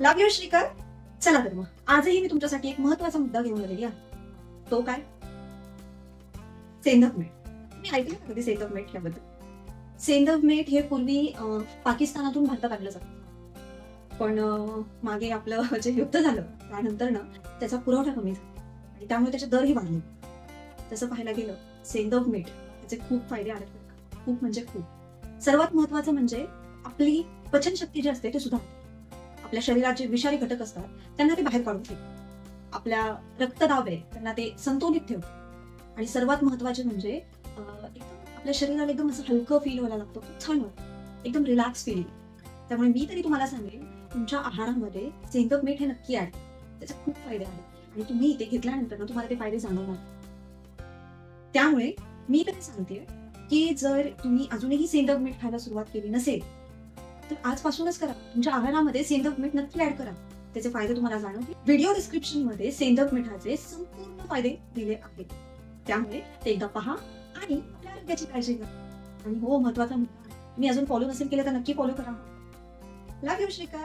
लव you Shrikar. चला तर मग आजही मी तुमच्यासाठी एक महत्वाचा मुद्दा घेऊन आलेली आहे. तो काय? सेंधव मीठ. तुम्ही ऐकलं का कधी सेंधव मीठ याबद्दल? सेंधव मीठ हे पूर्वी पाकिस्तानातून भारतात आणलं जातं, पण मागे आपलं जे युद्ध झालं त्यानंतर ना त्याचा पुरवठा कमी झाला आणि त्यामुळे त्याचे दरही वाढले. तसं पाहायला गेलं सेंधव मीठ त्याचे खूप फायदे आहेत, खूप म्हणजे खूप. सर्वात महत्वाचं म्हणजे आपली पचनशक्ती जी असते ते सुधारते. आपल्या शरीरात जे विषारी घटक असतात त्यांना ते बाहेर काढून ठेवते. आपल्या रक्तदाब आहे त्यांना ते संतुलित ठेवते. आणि सर्वात महत्वाचे म्हणजे एकदम आपल्या शरीराला एकदम असं हलकं फील व्हायला लागतं, खूप छान वाटतं, एकदम रिलॅक्स फील. त्यामुळे मी तरी तुम्हाला सांगेन तुमच्या आहारामध्ये सेंधव मीठ हे नक्की ऍड. त्याचे खूप फायदे आहेत आणि तुम्ही ते घेतल्यानंतर ना तुम्हाला ते फायदे जाणवणार. त्यामुळे मी तरी सांगते की जर तुम्ही अजूनही सेंधव मीठ खायला सुरुवात केली नसेल तर आजपासूनच करा. तुमच्या आहारामध्ये सेंधव मीठ नक्की ऍड करा, त्याचे फायदे तुम्हाला जाणवतील. व्हिडिओ डिस्क्रिप्शन मध्ये सेंधव मिठाचे संपूर्ण फायदे दिले आहेत, त्यामुळे ते एकदा पहा आणि आपल्या आरोग्याची काळजी घ्या. आणि हो, महत्वाचा मुद्दा, तुम्ही अजून फॉलो नसेल केलं तर नक्की फॉलो करा. लव यू श्रीकर.